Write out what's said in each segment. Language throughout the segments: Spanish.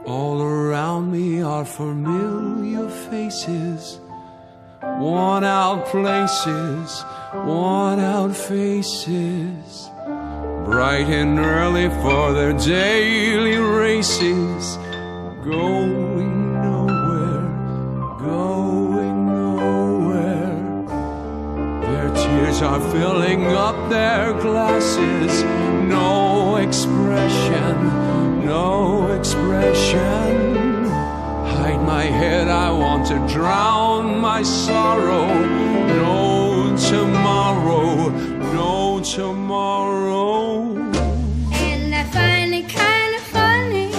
All around me are familiar faces, worn out places, worn out faces, bright and early for their daily races, going nowhere, going nowhere. Their tears are filling up their glasses, no expression, no expression. Hide my head, I want to drown my sorrow. No tomorrow, no tomorrow. And I find it kind of funny,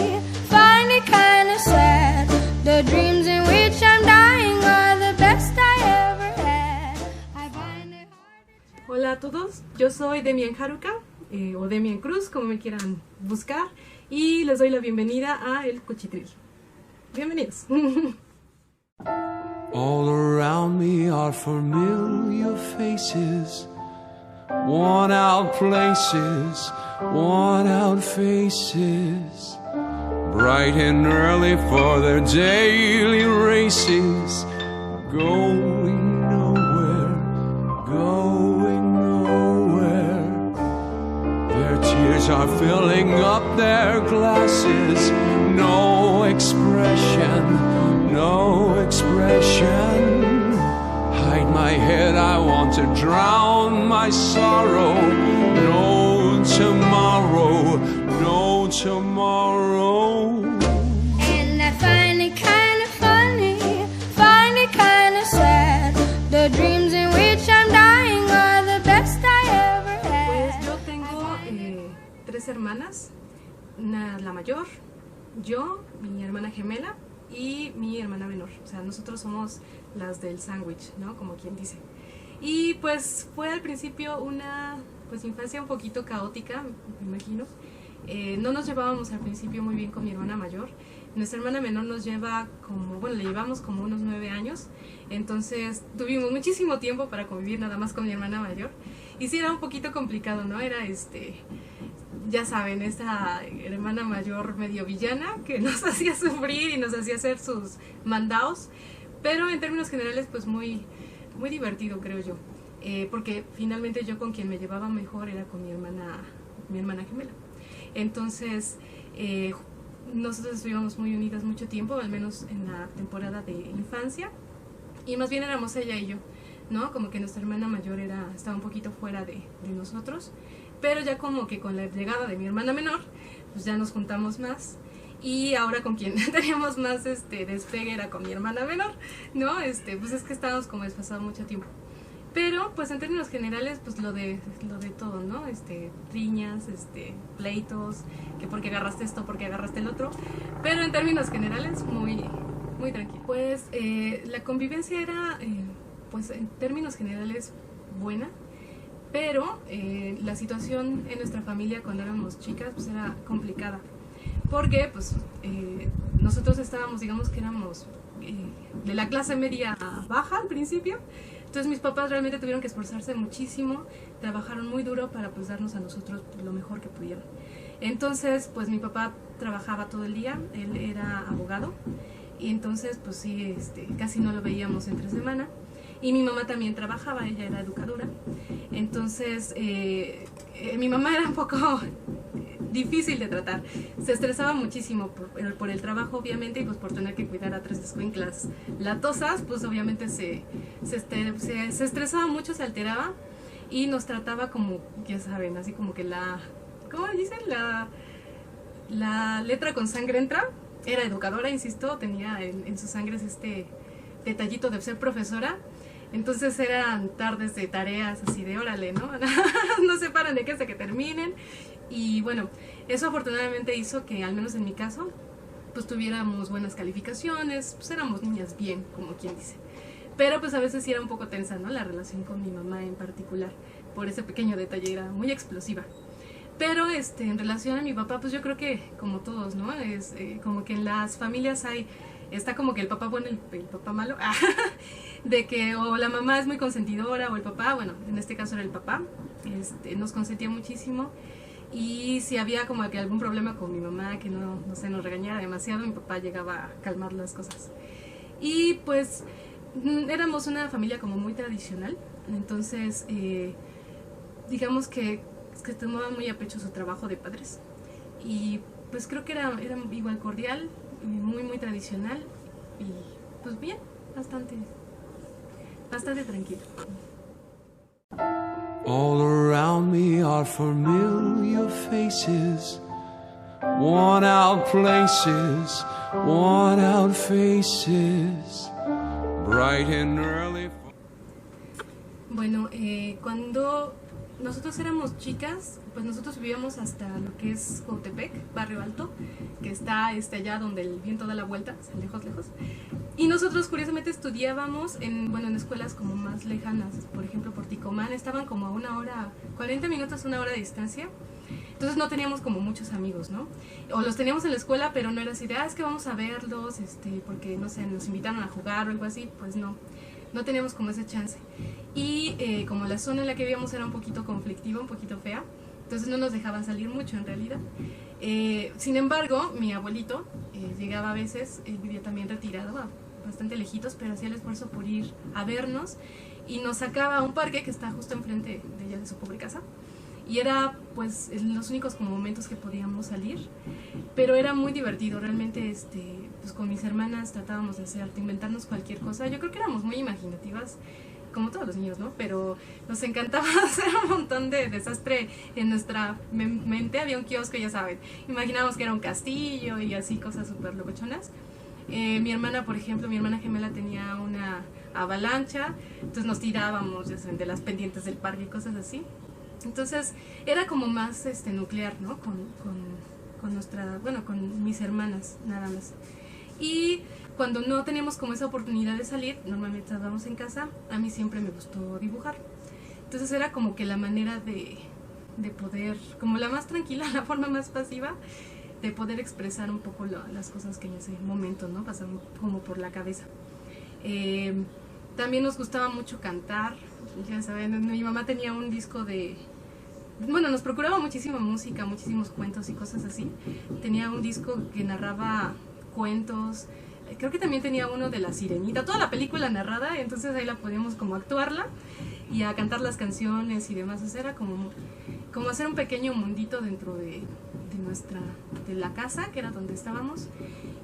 find it kind of sad. The dreams in which I'm dying are the best I ever had. I find it hard. Hola a todos, yo soy Demian Haruka, o Demian Cruz, como me quieran buscar, y les doy la bienvenida a El Cuchitril. Bienvenidos. All around me are familiar faces, worn out places, worn out faces, bright and early for their daily races, going nowhere, going nowhere. Their tears are filling up their glasses, no expression, no expression. Hide my head, I want to drown my sorrow. No tomorrow, no tomorrow. And I find it kind of funny, find it kind of sad. The dreams in which I'm dying are the best I ever Pues had. yo tengo tres hermanas, la mayor, yo, mi hermana gemela y mi hermana menor. O sea, nosotros somos las del sándwich, ¿no? Como quien dice. Y pues fue al principio una infancia un poquito caótica, me imagino. No nos llevábamos al principio muy bien con mi hermana mayor. Nuestra hermana menor nos lleva le llevamos como unos 9 años. Entonces tuvimos muchísimo tiempo para convivir nada más con mi hermana mayor. Y sí era un poquito complicado, ¿no? Era ya saben, esa hermana mayor medio villana que nos hacía sufrir y nos hacía hacer sus mandados. Pero en términos generales, pues muy divertido, creo yo. Porque finalmente yo con quien me llevaba mejor era con mi hermana gemela. Entonces, nosotros estuvimos muy unidas mucho tiempo, al menos en la temporada de infancia. Y más bien éramos ella y yo, ¿no? Como que nuestra hermana mayor estaba un poquito fuera de nosotros. Pero ya como que con la llegada de mi hermana menor, pues ya nos juntamos más. Y ahora con quien teníamos más despegue era con mi hermana menor, ¿no? Pues es que estábamos como desfasados mucho tiempo. Pero pues en términos generales, pues lo de todo, ¿no? Riñas, pleitos, que porque agarraste esto, porque agarraste el otro. Pero en términos generales, muy tranquilo. Pues la convivencia era, pues en términos generales, buena. Pero la situación en nuestra familia cuando éramos chicas pues era complicada, porque pues nosotros estábamos, digamos que éramos de la clase media baja al principio. Entonces mis papás realmente tuvieron que esforzarse muchísimo, trabajaron muy duro para pues darnos a nosotros lo mejor que pudieron. Entonces pues mi papá trabajaba todo el día, él era abogado, y entonces pues sí, casi no lo veíamos entre semana. Y mi mamá también trabajaba, ella era educadora. Entonces, mi mamá era un poco difícil de tratar. Se estresaba muchísimo por el trabajo, obviamente, y pues por tener que cuidar a 3 escuinclas latosas, pues obviamente se estresaba mucho, se alteraba y nos trataba como, ya saben, así como que ¿cómo dicen? La letra con sangre entra. Era educadora, insisto, tenía en sus sangres detallito de ser profesora. Entonces eran tardes de tareas así de órale, ¿no? No se paran de que hasta que terminen. Y bueno, eso afortunadamente hizo que, al menos en mi caso, pues tuviéramos buenas calificaciones, pues éramos niñas bien, como quien dice. Pero pues a veces sí era un poco tensa, ¿no? La relación con mi mamá en particular, por ese pequeño detalle, era muy explosiva. Pero en relación a mi papá, pues yo creo que como todos, ¿no? Es como que en las familias está como que el papá bueno y el papá malo, de que o la mamá es muy consentidora o el papá, bueno, en este caso era el papá, nos consentía muchísimo Y si había como que algún problema con mi mamá, que no sé, nos regañara demasiado, mi papá llegaba a calmar las cosas. Y pues éramos una familia como muy tradicional, entonces digamos que tomaban muy a pecho su trabajo de padres. Y pues creo que era igual cordial, muy muy tradicional y pues bien, bastante tranquilo. All around me are familiar faces, worn out places, worn out faces, bright and early. Bueno, cuando nosotros éramos chicas, pues nosotros vivíamos hasta lo que es Coatepec, Barrio Alto, que está allá donde el viento da la vuelta, lejos, lejos. Y nosotros curiosamente estudiábamos en escuelas como más lejanas, por ejemplo por Ticomán, estaban como a 1 hora, 40 minutos, 1 hora de distancia. Entonces no teníamos como muchos amigos, ¿no? O los teníamos en la escuela, pero no era así de, es que vamos a verlos, porque no sé, nos invitaron a jugar o algo así, pues no teníamos como ese chance. Y como la zona en la que vivíamos era un poquito conflictiva, un poquito fea, entonces no nos dejaban salir mucho en realidad. Sin embargo, mi abuelito llegaba a veces, él vivía también retirado, bastante lejitos, pero hacía el esfuerzo por ir a vernos y nos sacaba a un parque que está justo enfrente de ella, de su pobre casa. Y era pues los únicos como momentos que podíamos salir, pero era muy divertido, realmente pues con mis hermanas tratábamos de inventarnos cualquier cosa. Yo creo que éramos muy imaginativas, como todos los niños, ¿no? Pero nos encantaba hacer un montón de desastre en nuestra mente. Había un kiosco, ya saben, imaginábamos que era un castillo y así, cosas súper locochonas. Mi hermana, por ejemplo, mi hermana gemela tenía una avalancha, entonces nos tirábamos de las pendientes del parque y cosas así. Entonces era como más nuclear, ¿no? Con mis hermanas, nada más. Y cuando no teníamos como esa oportunidad de salir, normalmente estábamos en casa, a mí siempre me gustó dibujar. Entonces era como que la manera de poder, como la más tranquila, la forma más pasiva, de poder expresar un poco las cosas que en ese momento, ¿no? Pasaban como por la cabeza. También nos gustaba mucho cantar, ya saben, mi mamá tenía un disco nos procuraba muchísima música, muchísimos cuentos y cosas así. Tenía un disco que narraba cuentos, creo que también tenía uno de La Sirenita, toda la película narrada, entonces ahí la podíamos como actuarla y a cantar las canciones y demás. O sea, era como hacer un pequeño mundito dentro de la casa, que era donde estábamos,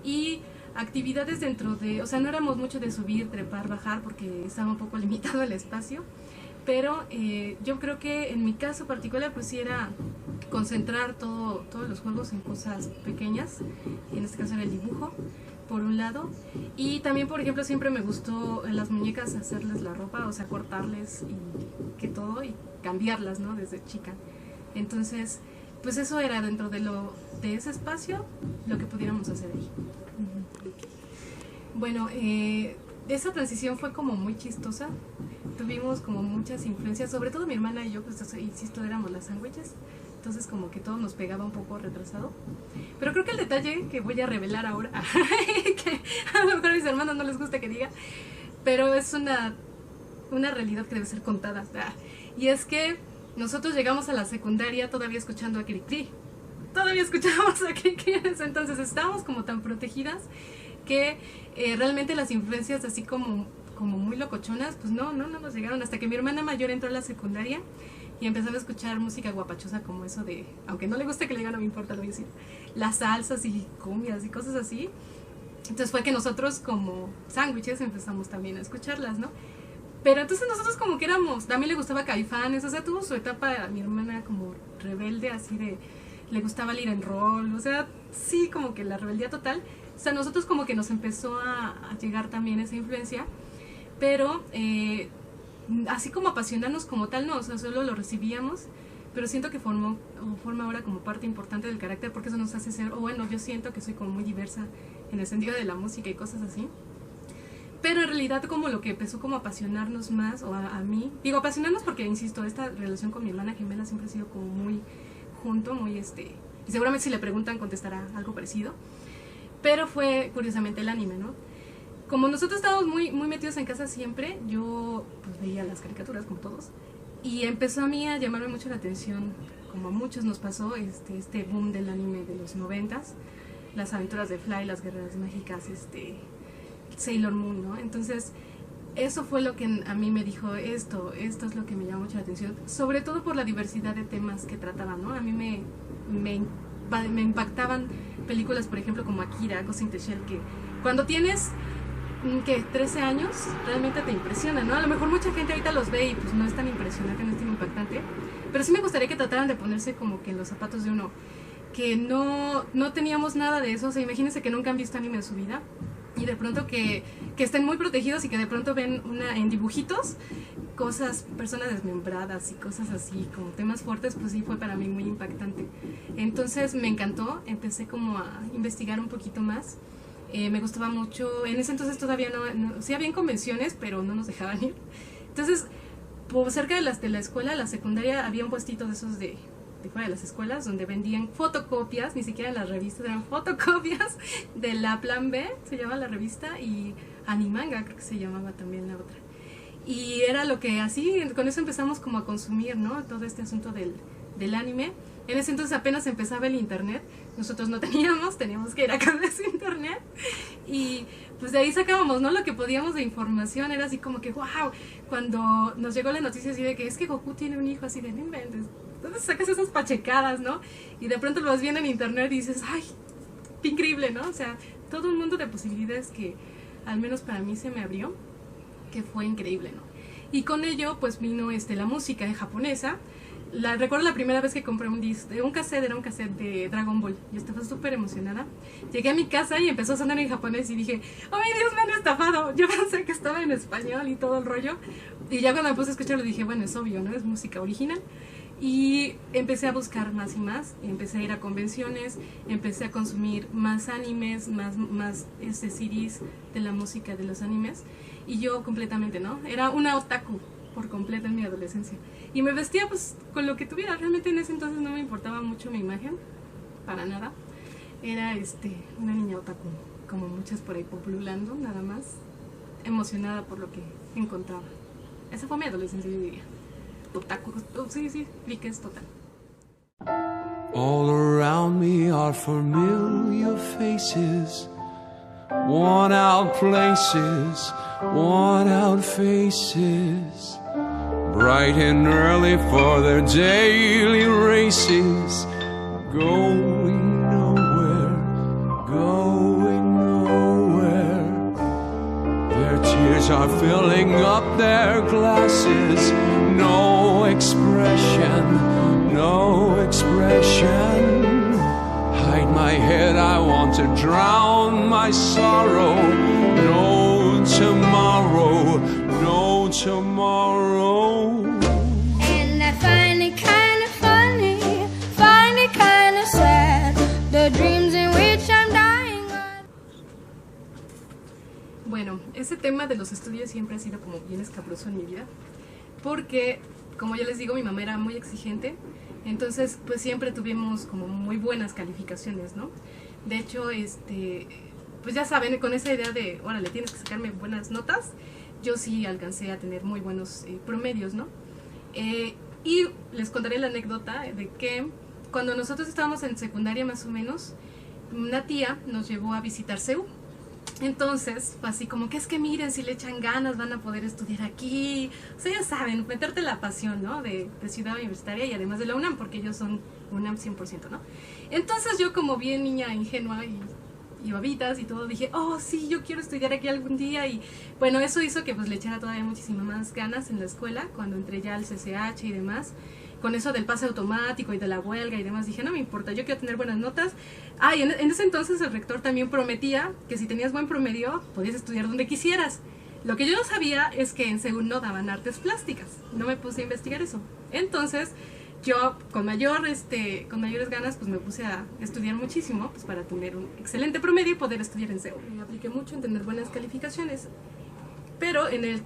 y actividades dentro o sea, no éramos mucho de subir, trepar, bajar, porque estaba un poco limitado el espacio, pero yo creo que en mi caso particular pues sí era concentrar todos los juegos en cosas pequeñas. En este caso era el dibujo, por un lado, y también, por ejemplo, siempre me gustó en las muñecas hacerles la ropa, o sea, cortarles y cambiarlas, ¿no? Desde chica. Entonces, pues eso era dentro de ese espacio lo que pudiéramos hacer ahí. Bueno, esa transición fue como muy chistosa. Tuvimos como muchas influencias, sobre todo mi hermana y yo, pues insisto, éramos las sándwiches. Entonces como que todo nos pegaba un poco retrasado. Pero creo que el detalle que voy a revelar ahora, que a lo mejor a mis hermanos no les gusta que diga, pero es una realidad que debe ser contada. Y es que nosotros llegamos a la secundaria todavía escuchando a Cricri. Todavía escuchábamos a Cricri en ese entonces. Estábamos como tan protegidas que realmente las influencias así como muy locochonas, pues no nos llegaron hasta que mi hermana mayor entró a la secundaria y empezaba a escuchar música guapachosa, como eso de, aunque no le guste que le digan, no me importa, lo voy a decir, las salsas y cumbias y cosas así. Entonces fue que nosotros como sándwiches empezamos también a escucharlas, ¿no? Pero entonces nosotros como que éramos, a mí le gustaba Caifanes, o sea, tuvo su etapa mi hermana como rebelde, así de, le gustaba el ir en roll, o sea, sí, como que la rebeldía total. O sea, nosotros como que nos empezó a llegar también esa influencia, pero así como apasionarnos como tal, no, o sea, solo lo recibíamos, pero siento que forma ahora como parte importante del carácter, porque eso nos hace ser, o bueno, yo siento que soy como muy diversa en el sentido de la música y cosas así. Pero en realidad como lo que empezó como a apasionarnos más, o a mí, digo apasionarnos porque, insisto, esta relación con mi hermana gemela siempre ha sido como muy junto, muy y seguramente si le preguntan contestará algo parecido, pero fue curiosamente el anime, ¿no? Como nosotros estábamos muy, muy metidos en casa siempre, yo pues veía las caricaturas como todos, y empezó a mí a llamarme mucho la atención como a muchos nos pasó, este boom del anime de los 90s, las aventuras de Fly, las guerreras mágicas, Sailor Moon, ¿no? Entonces, eso fue lo que a mí me dijo, esto es lo que me llama mucho la atención, sobre todo por la diversidad de temas que trataban, ¿no? A mí me impactaban películas, por ejemplo, como Akira, Ghost in the Shell, que cuando tienes, 13 años, realmente te impresiona, ¿no? A lo mejor mucha gente ahorita los ve y pues no es tan impresionante, no es tan impactante, pero sí me gustaría que trataran de ponerse como que en los zapatos de uno, que no teníamos nada de eso. O sea, imagínense que nunca han visto anime en su vida y de pronto que estén muy protegidos y que de pronto ven en dibujitos personas desmembradas y cosas así, como temas fuertes, pues sí fue para mí muy impactante. Entonces me encantó, empecé como a investigar un poquito más. Me gustaba mucho, en ese entonces todavía no sí habían convenciones, pero no nos dejaban ir. Entonces, por cerca de la escuela, la secundaria, había un puestito de esos de fuera de las escuelas donde vendían fotocopias, ni siquiera las revistas, eran fotocopias de la Plan B, se llama la revista, y Animanga creo que se llamaba también la otra. Y era lo que así, con eso empezamos como a consumir, ¿no? Todo este asunto del anime. En ese entonces apenas empezaba el internet, nosotros no teníamos que ir a cambiar ese internet, y pues de ahí sacábamos, ¿no? Lo que podíamos de información, era así como que wow, cuando nos llegó la noticia así de que es que Goku tiene un hijo, así de no inventes, entonces sacas esas pachecadas, ¿no? Y de pronto lo vas viendo en internet y dices, ay, qué increíble, ¿no? O sea, todo un mundo de posibilidades que al menos para mí se me abrió, que fue increíble, ¿no? Y con ello pues vino la música japonesa. Recuerdo la primera vez que compré era un cassette de Dragon Ball. Yo estaba súper emocionada. Llegué a mi casa y empezó a sonar en japonés y dije, ¡ay, Dios, me han estafado! Yo pensé que estaba en español y todo el rollo. Y ya cuando me puse a escucharlo dije, bueno, es obvio, ¿no? Es música original. Y empecé a buscar más y más, empecé a ir a convenciones, empecé a consumir más animes, más CDs de la música de los animes. Y yo completamente, ¿no? Era una otaku por completo en mi adolescencia. Y me vestía pues con lo que tuviera. Realmente en ese entonces no me importaba mucho mi imagen, para nada. Era una niña otaku, como muchas por ahí populando, nada más emocionada por lo que encontraba. Esa fue mi adolescencia, yo diría. Otaku, sí, friques total. All around me are familiar faces, worn out places, worn out faces, bright and early for their daily races, going nowhere, going nowhere. Their tears are filling up their glasses, no expression, no expression. Hide my head, I want to drown my sorrow. No tomorrow, no tomorrow. And I find it kind of funny, find it kind of sad, the dreams in which I'm dying are... Bueno, ese tema de los estudios siempre ha sido como bien escabroso en mi vida, porque, como ya les digo, mi mamá era muy exigente, entonces pues siempre tuvimos como muy buenas calificaciones, ¿no? De hecho, pues ya saben, con esa idea de, órale, tienes que sacarme buenas notas, yo sí alcancé a tener muy buenos promedios, ¿no? Y les contaré la anécdota de que cuando nosotros estábamos en secundaria más o menos, una tía nos llevó a visitar CEU. Entonces fue así como que es que miren, si le echan ganas van a poder estudiar aquí. O sea, ya saben, meterte la pasión, ¿no? De Ciudad Universitaria y además de la UNAM, porque ellos son UNAM 100%, ¿no? Entonces yo como bien niña ingenua y babitas y todo, dije, oh sí, yo quiero estudiar aquí algún día. Y bueno, eso hizo que pues le echara todavía muchísimas más ganas en la escuela, cuando entré ya al CCH y demás. Con eso del pase automático y de la huelga y demás, dije, no me importa, yo quiero tener buenas notas. Y en ese entonces el rector también prometía que si tenías buen promedio, podías estudiar donde quisieras. Lo que yo no sabía es que en CEU no daban artes plásticas, no me puse a investigar eso. Entonces, yo con mayores ganas, pues me puse a estudiar muchísimo, pues para tener un excelente promedio y poder estudiar en CEU. Me apliqué mucho en tener buenas calificaciones. Pero en el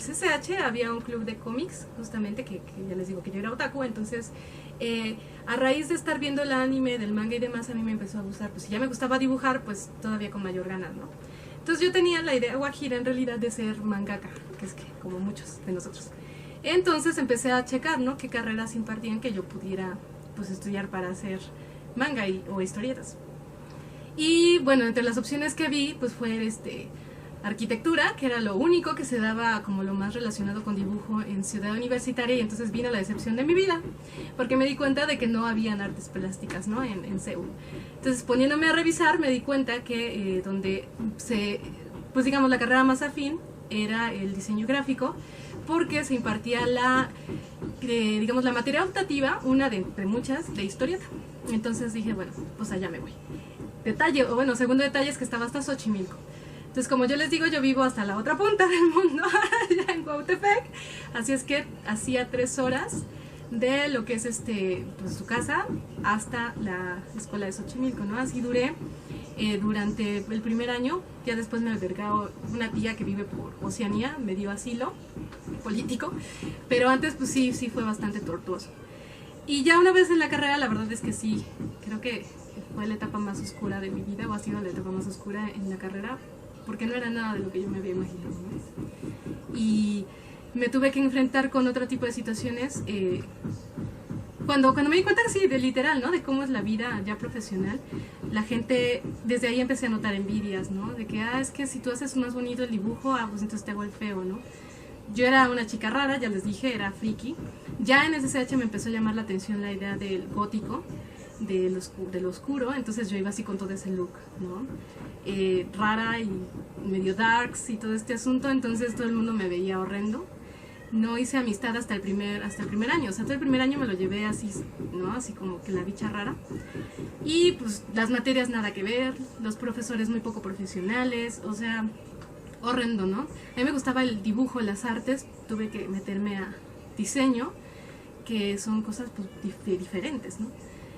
CCH había un club de cómics, justamente, que ya les digo que yo era otaku, entonces a raíz de estar viendo el anime, del manga y demás, a mí me empezó a gustar, pues si ya me gustaba dibujar, pues todavía con mayor ganas, ¿no? Entonces yo tenía la idea guajira en realidad de ser mangaka, que es que como muchos de nosotros. Entonces empecé a checar, ¿no? Qué carreras impartían que yo pudiera pues estudiar para hacer manga o historietas. Y bueno, entre las opciones que vi, pues fue arquitectura, que era lo único que se daba como lo más relacionado con dibujo en Ciudad Universitaria, y entonces vino la decepción de mi vida, porque me di cuenta de que no habían artes plásticas, ¿no? en CEU. Entonces, poniéndome a revisar, me di cuenta que donde pues digamos, la carrera más afín era el diseño gráfico, porque se impartía digamos, la materia optativa, una de entre muchas, de historieta. Entonces dije, bueno, pues allá me voy. Segundo detalle es que estaba hasta Xochimilco. Entonces, como yo les digo, yo vivo hasta la otra punta del mundo, allá en Cuautepec. Así es que hacía 3 horas de lo que es pues, su casa hasta la escuela de Xochimilco, ¿no? Así duré durante el primer año. Ya después me albergó una tía que vive por Oceanía, me dio asilo político, pero antes pues sí fue bastante tortuoso. Y ya una vez en la carrera, la verdad es que sí, creo que fue la etapa más oscura de mi vida, o ha sido la etapa más oscura en la carrera, porque no era nada de lo que yo me había imaginado, ¿no? Y me tuve que enfrentar con otro tipo de situaciones cuando me di cuenta, sí, de literal, ¿no? De cómo es la vida ya profesional. La gente, desde ahí empecé a notar envidias, ¿no? De que, es que si tú haces más bonito el dibujo, pues entonces te hago el feo, ¿no? Yo era una chica rara, ya les dije, era friki. Ya en SSH me empezó a llamar la atención la idea del gótico, de lo oscuro, entonces yo iba así con todo ese look, ¿no? Rara y medio darks y todo este asunto, entonces todo el mundo me veía horrendo. No hice amistad hasta el primer año, o sea, todo el primer año me lo llevé así, ¿no? Así como que la bicha rara. Y pues las materias nada que ver, los profesores muy poco profesionales, o sea, horrendo, ¿no? A mí me gustaba el dibujo, las artes, tuve que meterme a diseño, que son cosas pues diferentes, ¿no?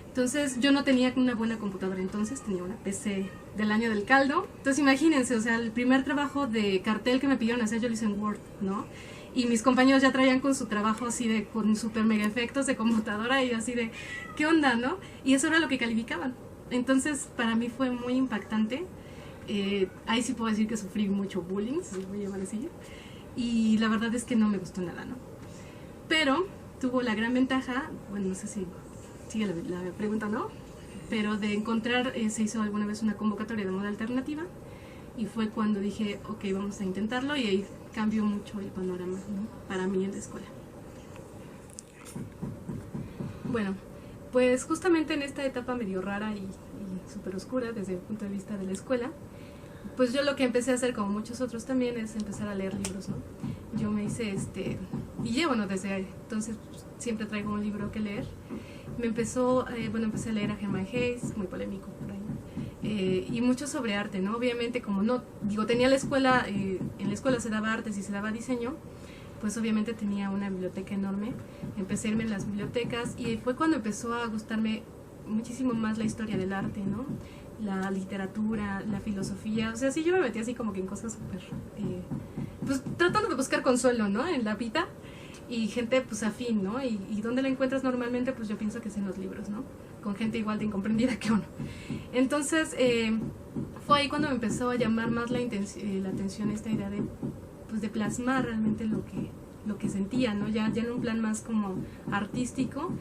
Entonces yo no tenía una buena computadora, entonces tenía una PC del año del caldo. Entonces imagínense, o sea, el primer trabajo de cartel que me pidieron hacer yo lo hice en Word, ¿no? Y mis compañeros ya traían con su trabajo así con super mega efectos de computadora y así de, ¿qué onda, no? Y eso era lo que calificaban. Entonces para mí fue muy impactante. Ahí sí puedo decir que sufrí mucho bullying, si voy a llamar así. Y la verdad es que no me gustó nada, ¿no? Pero tuvo la gran ventaja, bueno, no sé si sigue la pregunta, ¿no? Pero de encontrar, se hizo alguna vez una convocatoria de moda alternativa y fue cuando dije, ok, vamos a intentarlo, y ahí cambió mucho el panorama, ¿no? Para mí en la escuela. Bueno, pues justamente en esta etapa medio rara y súper oscura desde el punto de vista de la escuela, pues yo lo que empecé a hacer, como muchos otros también, es empezar a leer libros, ¿no? Yo me hice y llevo, bueno, desde entonces pues, siempre traigo un libro que leer. Empecé a leer a Hermann Hesse, muy polémico por ahí, y mucho sobre arte, ¿no? Obviamente, como no, tenía la escuela, en la escuela se daba artes y se daba diseño, pues obviamente tenía una biblioteca enorme. Empecé a irme en las bibliotecas y fue cuando empezó a gustarme muchísimo más la historia del arte, ¿no? La literatura, la filosofía, o sea, sí, yo me metí así como que en cosas súper, pues tratando de buscar consuelo, ¿no? En la vida. Y gente pues afín, ¿no? Y ¿dónde la encuentras normalmente? Pues yo pienso que es en los libros, ¿no? Con gente igual de incomprendida que uno. Entonces, fue ahí cuando me empezó a llamar más la atención esta idea de plasmar realmente lo que sentía, ¿no? Ya en un plan más como artístico,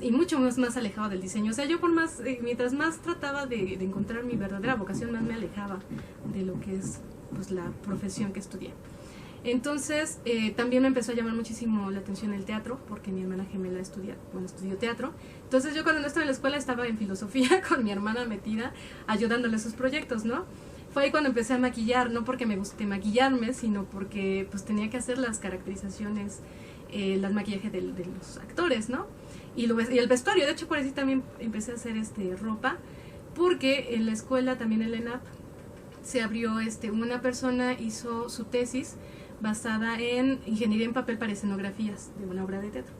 y mucho más alejado del diseño. O sea, yo mientras más trataba de encontrar mi verdadera vocación, más me alejaba de lo que es pues la profesión que estudié. Entonces, también me empezó a llamar muchísimo la atención el teatro, porque mi hermana gemela estudió teatro. Entonces yo cuando no estaba en la escuela estaba en filosofía con mi hermana metida, ayudándole a sus proyectos, ¿no? Fue ahí cuando empecé a maquillar, no porque me guste maquillarme, sino porque pues tenía que hacer las caracterizaciones, el maquillaje de los actores, ¿no? Y el vestuario, de hecho por así también empecé a hacer ropa, porque en la escuela, también en la ENAP, se abrió, una persona hizo su tesis basada en ingeniería en papel para escenografías de una obra de teatro.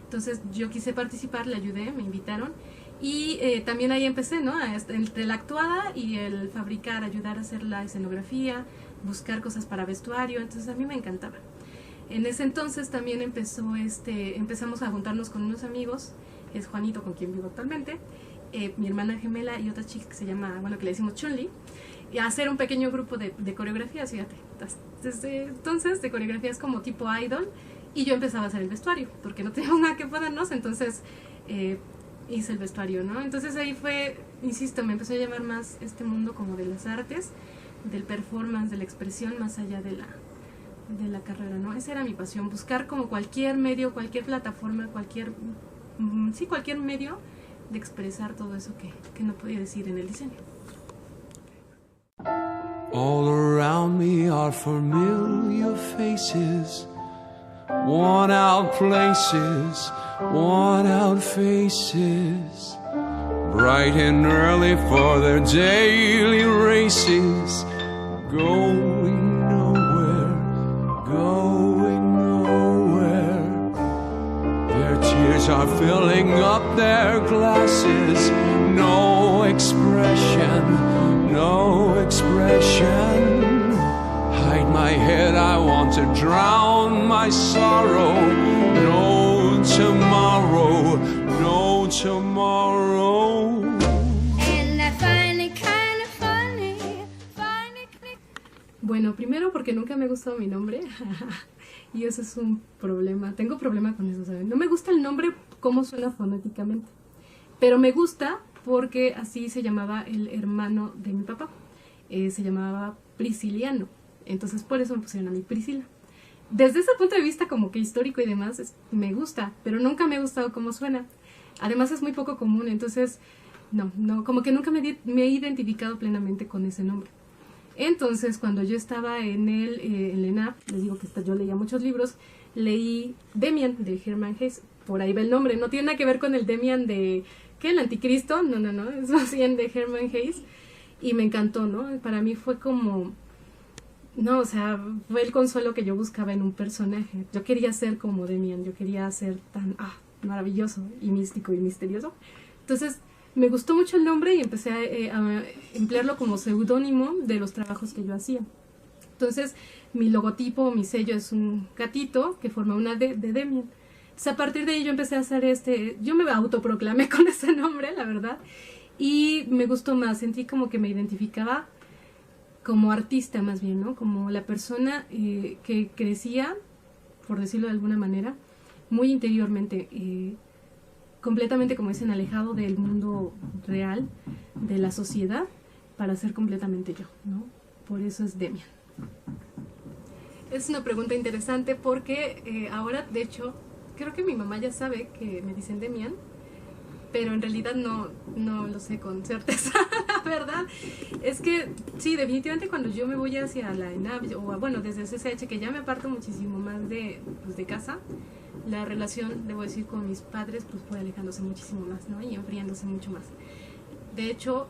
Entonces yo quise participar, le ayudé, me invitaron y también ahí empecé, ¿no? Entre la actuada y el fabricar, ayudar a hacer la escenografía, buscar cosas para vestuario, entonces a mí me encantaba. En ese entonces también empezamos a juntarnos con unos amigos, es Juanito, con quien vivo actualmente, mi hermana gemela y otra chica que se llama, bueno, que le decimos Chun-Li, y a hacer un pequeño grupo de coreografías, fíjate. Desde entonces, de coreografías como tipo idol, y yo empezaba a hacer el vestuario, porque no teníamos nada que ponernos, entonces hice el vestuario, ¿no? Entonces ahí fue, insisto, me empezó a llamar más este mundo como de las artes, del performance, de la expresión, más allá de la carrera, ¿no? Esa era mi pasión, buscar como cualquier medio, cualquier plataforma, cualquier medio de expresar todo eso que no podía decir en el diseño. All around me are familiar faces, worn out places, worn out faces, bright and early for their daily races, going nowhere, going nowhere. Their tears are filling up their glasses, no expression, no expression. Hide my head, I want to drown my sorrow. No tomorrow, no tomorrow. And I find it kind of funny, Bueno, primero porque nunca me ha gustado mi nombre. Y eso es un problema. Tengo problema con eso, ¿saben? No me gusta el nombre como suena fonéticamente. Pero me gusta porque así se llamaba el hermano de mi papá. Se llamaba Prisciliano. Entonces por eso me pusieron a mí Priscila. Desde ese punto de vista como que histórico y demás, me gusta, pero nunca me ha gustado cómo suena. Además es muy poco común, entonces no, como que nunca me he identificado plenamente con ese nombre. Entonces cuando yo estaba en el ENAP, les digo que yo leía muchos libros, leí Demian de Hermann Hesse. Por ahí va el nombre, no tiene nada que ver con el Demian de... ¿Qué? ¿El anticristo? No, es más bien de Hermann Hesse. Y me encantó, ¿no? Para mí fue como... No, o sea, fue el consuelo que yo buscaba en un personaje. Yo quería ser como Demian, yo quería ser tan maravilloso y místico y misterioso. Entonces, me gustó mucho el nombre y empecé a emplearlo como seudónimo de los trabajos que yo hacía. Entonces, mi logotipo, mi sello es un gatito que forma una D de Demian. Entonces, a partir de ahí yo empecé a hacer yo me autoproclamé con ese nombre, la verdad, y me gustó más, sentí como que me identificaba como artista más bien, ¿no? Como la persona que crecía, por decirlo de alguna manera, muy interiormente, completamente, como dicen, alejado del mundo real, de la sociedad, para ser completamente yo, ¿no? Por eso es Demian. Es una pregunta interesante porque ahora, de hecho, creo que mi mamá ya sabe que me dicen Demian, pero en realidad no lo sé con certeza, la verdad. Es que sí, definitivamente cuando yo me voy hacia la ENAP, o bueno, desde el CCH, que ya me aparto muchísimo más de casa, la relación, debo decir, con mis padres pues fue alejándose muchísimo más, ¿no? Y enfriándose mucho más. De hecho,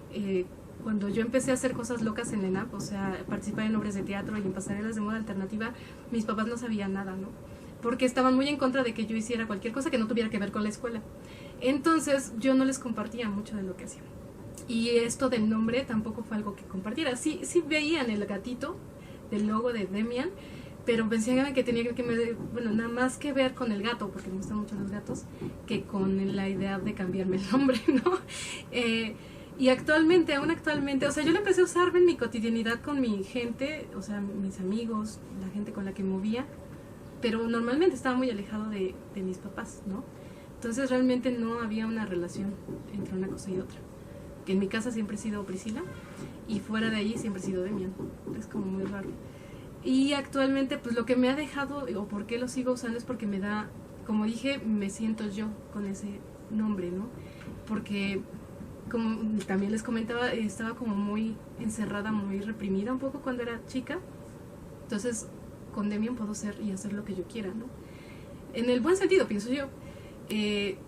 cuando yo empecé a hacer cosas locas en la ENAP, o sea, participar en obras de teatro y en pasarelas de moda alternativa, mis papás no sabían nada, ¿no? Porque estaban muy en contra de que yo hiciera cualquier cosa que no tuviera que ver con la escuela. Entonces yo no les compartía mucho de lo que hacía. Y esto del nombre tampoco fue algo que compartiera. Sí veían el gatito del logo de Demian, pero pensaban que tenía que nada más que ver con el gato, porque me gustan mucho los gatos, que con la idea de cambiarme el nombre, ¿no? Y aún actualmente, o sea, yo lo empecé a usar en mi cotidianidad con mi gente, o sea, mis amigos, la gente con la que movía, pero normalmente estaba muy alejado de mis papás, ¿no? Entonces realmente no había una relación entre una cosa y otra. Que en mi casa siempre he sido Priscila y fuera de ahí siempre he sido Demian. Es como muy raro. Y actualmente pues lo que me ha dejado, o por qué lo sigo usando, es porque me da, como dije, me siento yo con ese nombre, ¿no? Porque, como también les comentaba, estaba como muy encerrada, muy reprimida un poco cuando era chica. Entonces con Demian puedo ser y hacer lo que yo quiera, ¿no? En el buen sentido, pienso yo.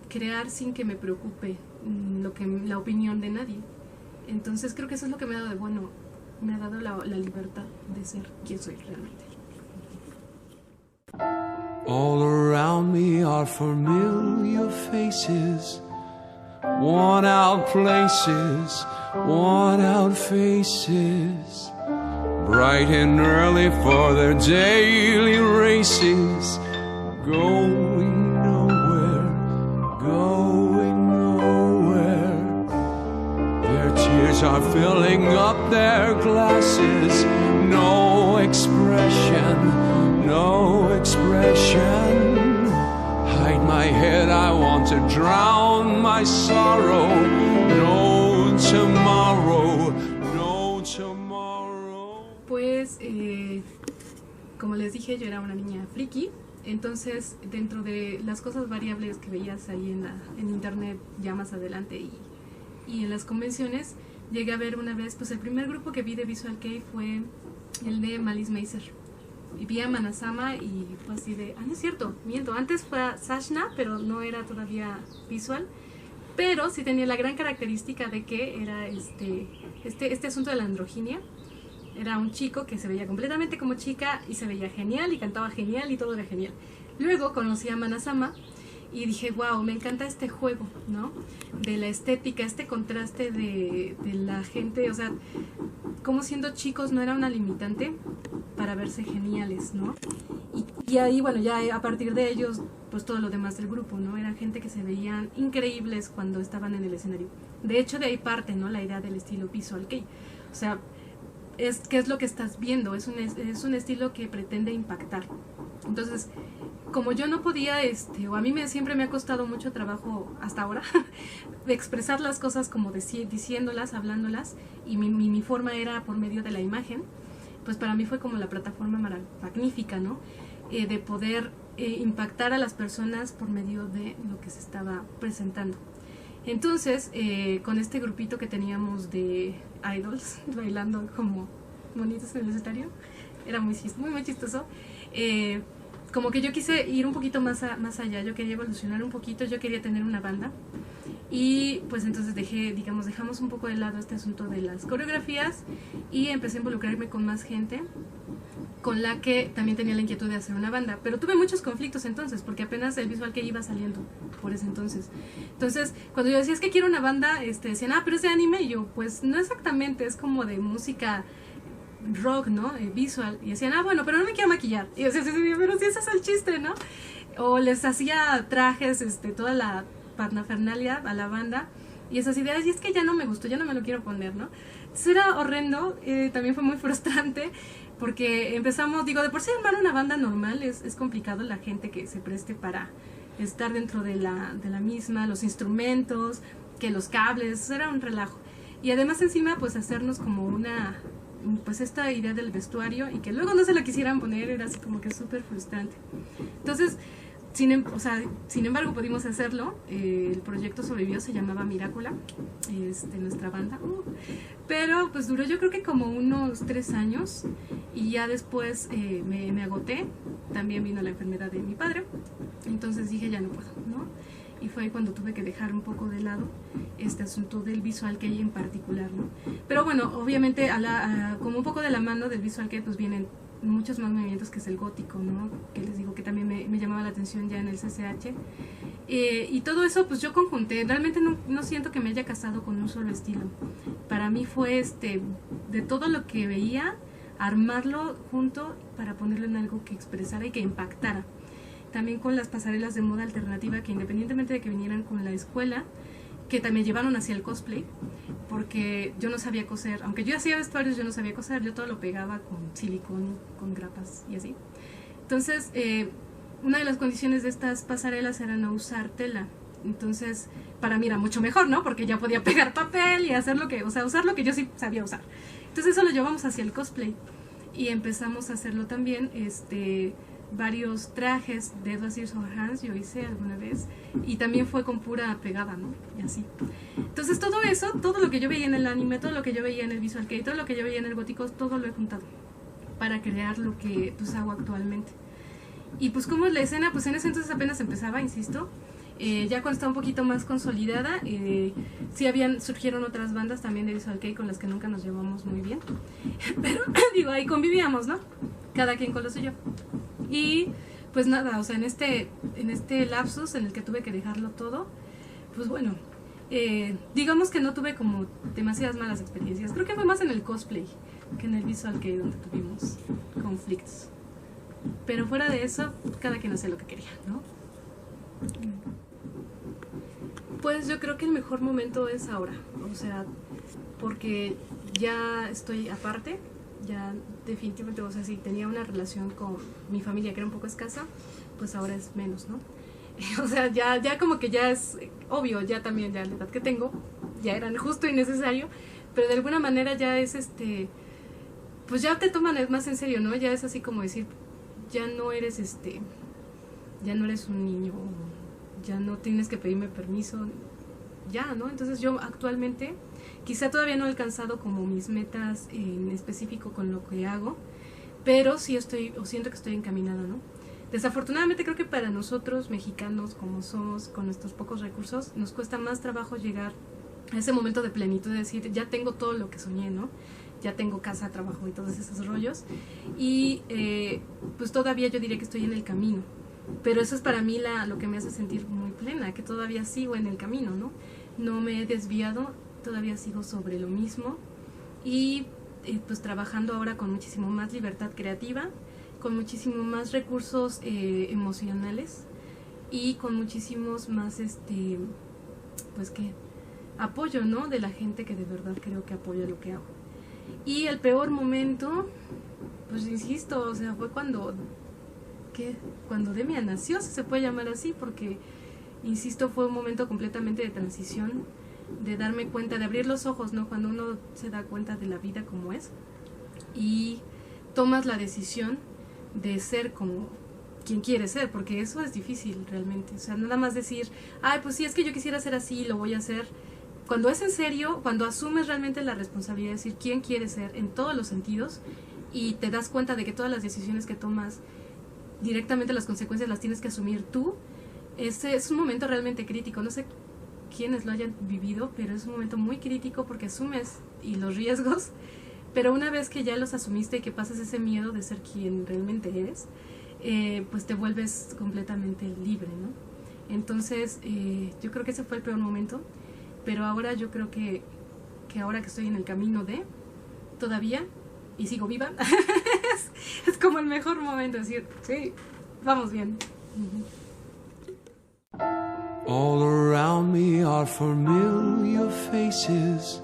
Crear sin que me preocupe la opinión de nadie. Entonces creo que eso es lo que me ha dado de bueno, me ha dado la libertad de ser quien soy realmente. All around me are familiar faces, worn out places, worn out faces, bright and early for their daily races, going nowhere. Their tears are filling up their glasses, no expression, no expression. Hide my my head, I want to drown my sorrow. No tomorrow, no tomorrow. Pues, como les dije, yo era una niña friki. Entonces, dentro de las cosas variables que veías ahí en internet ya más adelante y en las convenciones, llegué a ver una vez, pues el primer grupo que vi de Visual Kei fue el de Malice Mazer. Y vi a Manasama y fue así de, no es cierto, miento, antes fue a Sashna, pero no era todavía visual, pero sí tenía la gran característica de que era este asunto de la androginia. Era un chico que se veía completamente como chica y se veía genial y cantaba genial y todo era genial. Luego conocí a Manasama y dije, wow, me encanta este juego, ¿no? De la estética, este contraste de la gente, o sea, como siendo chicos no era una limitante para verse geniales, ¿no? Y ahí, bueno, ya a partir de ellos, pues todo lo demás del grupo, ¿no? Eran gente que se veían increíbles cuando estaban en el escenario. De hecho, de ahí parte, ¿no? La idea del estilo Visual Kei. O sea, ¿qué es lo que estás viendo? Es un estilo que pretende impactar. Entonces, como yo no podía, o a mí siempre me ha costado mucho trabajo hasta ahora expresar las cosas como diciéndolas, hablándolas, y mi forma era por medio de la imagen, pues para mí fue como la plataforma magnífica, ¿no? De poder impactar a las personas por medio de lo que se estaba presentando. Entonces, con este grupito que teníamos de idols bailando como bonitos en el escenario, era muy chistoso. Como que yo quise ir un poquito más allá, yo quería evolucionar un poquito, yo quería tener una banda. Y pues entonces dejamos un poco de lado este asunto de las coreografías y empecé a involucrarme con más gente con la que también tenía la inquietud de hacer una banda, pero tuve muchos conflictos entonces, porque apenas el Visual Kei iba saliendo por ese entonces. Entonces, cuando yo decía, es que quiero una banda, decían, pero es de anime, y yo, pues no exactamente, es como de música rock, ¿no? Visual, y decían, bueno, pero no me quiero maquillar, y yo decía, sí, pero sí, ese es el chiste, ¿no? O les hacía trajes, toda la parafernalia a la banda, y esas ideas, y es que ya no me gustó, ya no me lo quiero poner, ¿no? Entonces era horrendo, también fue muy frustrante, porque empezamos, de por sí armar una banda normal es complicado, la gente que se preste para estar dentro de la misma, los instrumentos, que los cables, era un relajo. Y además encima, pues hacernos como pues esta idea del vestuario y que luego no se la quisieran poner, era así como que súper frustrante. Entonces, sin embargo pudimos hacerlo. El proyecto sobrevivió, se llamaba Mirácula, nuestra banda, pero pues duró yo creo que como unos 3 años y ya después me agoté. También vino la enfermedad de mi padre, entonces dije ya no puedo, ¿no? Y fue cuando tuve que dejar un poco de lado este asunto del Visual Kei en particular, ¿no? Pero bueno, obviamente como un poco de la mano del Visual Kei pues vienen muchos más movimientos, que es el gótico, ¿no? Que les digo que también me llamaba la atención ya en el CCH. Y todo eso pues yo conjunté. Realmente no siento que me haya casado con un solo estilo. Para mí fue de todo lo que veía, armarlo junto para ponerlo en algo que expresara y que impactara. También con las pasarelas de moda alternativa, que independientemente de que vinieran con la escuela, que también llevaron hacia el cosplay, porque yo no sabía coser, aunque yo hacía vestuarios, yo no sabía coser, yo todo lo pegaba con silicón, con grapas y así. Entonces, una de las condiciones de estas pasarelas era no usar tela. Entonces, para mí era mucho mejor, ¿no? Porque ya podía pegar papel y hacer usar lo que yo sí sabía usar. Entonces eso lo llevamos hacia el cosplay y empezamos a hacerlo también, varios trajes de Edward Scissorhands yo hice alguna vez, y también fue con pura pegada, ¿no? Y así. Entonces todo eso, todo lo que yo veía en el anime, todo lo que yo veía en el Visual Kei, todo lo que yo veía en el gótico, todo lo he juntado para crear lo que pues hago actualmente. Y pues como es la escena, pues en ese entonces apenas empezaba, insisto. Ya cuando estaba un poquito más consolidada, sí surgieron otras bandas también de Visual Kei con las que nunca nos llevamos muy bien, pero ahí convivíamos, ¿no? Cada quien con lo suyo. Y pues nada, o sea, en este lapsus en el que tuve que dejarlo todo, pues bueno, digamos que no tuve como demasiadas malas experiencias. Creo que fue más en el cosplay que en el Visual Kei donde tuvimos conflictos. Pero fuera de eso, cada quien hacía lo que quería, ¿no? Pues yo creo que el mejor momento es ahora, o sea, porque ya estoy aparte, ya definitivamente, o sea, si tenía una relación con mi familia que era un poco escasa, pues ahora es menos, ¿no? O sea, ya como que ya es obvio, ya también, ya la edad que tengo, ya era justo y necesario, pero de alguna manera ya es pues ya te toman más en serio, ¿no? Ya es así como decir, ya no eres ya no eres un niño, ya no tienes que pedirme permiso, ya, ¿no? Entonces yo actualmente quizá todavía no he alcanzado como mis metas en específico con lo que hago, pero sí siento que estoy encaminada, ¿no? Desafortunadamente creo que para nosotros mexicanos, como somos, con nuestros pocos recursos, nos cuesta más trabajo llegar a ese momento de plenitud, de decir, ya tengo todo lo que soñé, ¿no? Ya tengo casa, trabajo y todos esos rollos. Y pues todavía yo diría que estoy en el camino. Pero eso es para mí lo que me hace sentir muy plena, que todavía sigo en el camino, ¿no? No me he desviado, todavía sigo sobre lo mismo. Y pues trabajando ahora con muchísimo más libertad creativa, con muchísimo más recursos emocionales y con muchísimos más pues que apoyo, ¿no? De la gente que de verdad creo que apoya lo que hago. Y el peor momento, pues insisto, o sea, fue cuando Demian nació, si se puede llamar así, porque insisto, fue un momento completamente de transición, de darme cuenta, de abrir los ojos, ¿no? Cuando uno se da cuenta de la vida como es y tomas la decisión de ser como quien quiere ser, porque eso es difícil realmente. O sea, nada más decir, ay, pues sí, es que yo quisiera ser así, lo voy a hacer. Cuando es en serio, cuando asumes realmente la responsabilidad de decir quién quieres ser en todos los sentidos y te das cuenta de que todas las decisiones que tomas, directamente las consecuencias las tienes que asumir tú, ese es un momento realmente crítico. No sé quiénes lo hayan vivido, pero es un momento muy crítico porque asumes y los riesgos. Pero una vez que ya los asumiste y que pasas ese miedo de ser quien realmente eres, pues te vuelves completamente libre, ¿no? Entonces, yo creo que ese fue el peor momento, pero ahora yo creo que ahora que estoy en el camino todavía, y sigo viva, es como el mejor momento de decir, sí, vamos bien. All around me are familiar faces,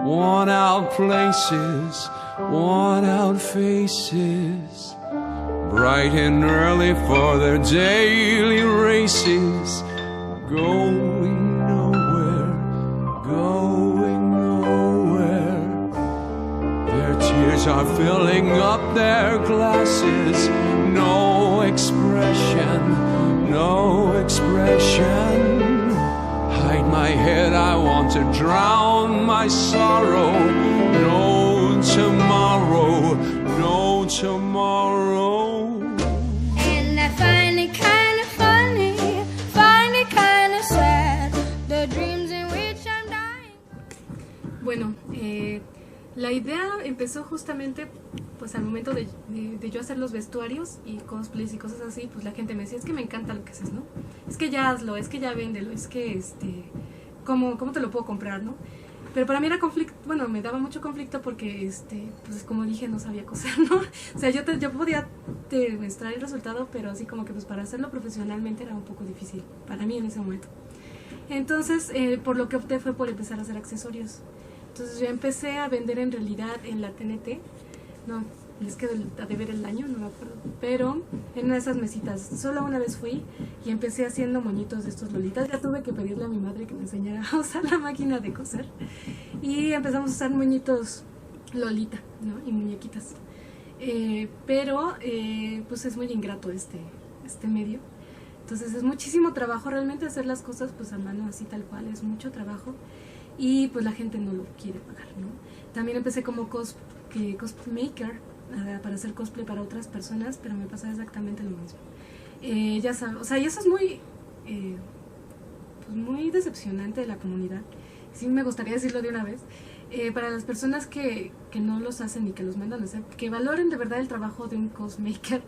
worn out places, worn out faces, bright and early for their daily races, going nowhere, going nowhere. Their tears are filling up their glasses, no expression, no expression. Hide my head, I want to drown my sorrow. No tomorrow, no tomorrow. And I find it kind of funny, find it kind of sad, the dreams in which I'm dying. Bueno, la idea empezó justamente pues al momento de yo hacer los vestuarios y cosplays y cosas así. Pues la gente me decía, es que me encanta lo que haces, ¿no? Es que ya hazlo, es que ya véndelo, es que ¿cómo te lo puedo comprar, no? Pero para mí era conflicto, bueno, me daba mucho conflicto porque pues como dije, no sabía coser, ¿no? O sea, yo podía mostrar el resultado, pero así como que pues para hacerlo profesionalmente era un poco difícil para mí en ese momento. Entonces, por lo que opté fue por empezar a hacer accesorios. Entonces yo empecé a vender en realidad en la TNT, no, es que de ver el año, no me acuerdo, pero en una de esas mesitas, solo una vez fui y empecé haciendo moñitos de estos lolitas. Ya tuve que pedirle a mi madre que me enseñara a usar la máquina de coser y empezamos a usar moñitos lolita, ¿no? Y muñequitas, pero pues es muy ingrato este medio. Entonces es muchísimo trabajo realmente hacer las cosas pues a mano así tal cual, es mucho trabajo. Y pues la gente no lo quiere pagar, ¿no? También empecé como cosmaker para hacer cosplay para otras personas, pero me pasaba exactamente lo mismo. Ya sabes, o sea, y eso es muy, pues muy decepcionante de la comunidad. Sí me gustaría decirlo de una vez. Para las personas que no los hacen y que los mandan a hacer, que valoren de verdad el trabajo de un cosmaker.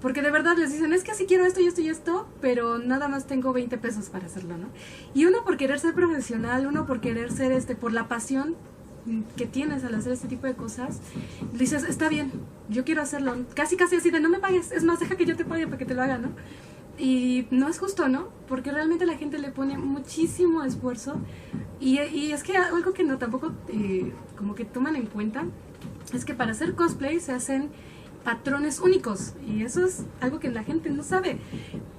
Porque de verdad les dicen, es que sí quiero esto y esto y esto, pero nada más tengo 20 pesos para hacerlo, ¿no? Y uno por querer ser profesional, uno por querer ser, por la pasión que tienes al hacer este tipo de cosas, dices, está bien, yo quiero hacerlo. Casi así de, no me pagues, es más, deja que yo te pague para que te lo haga, ¿no? Y no es justo, ¿no? Porque realmente la gente le pone muchísimo esfuerzo y es que algo que no tampoco como que toman en cuenta es que para hacer cosplay se hacen patrones únicos, y eso es algo que la gente no sabe.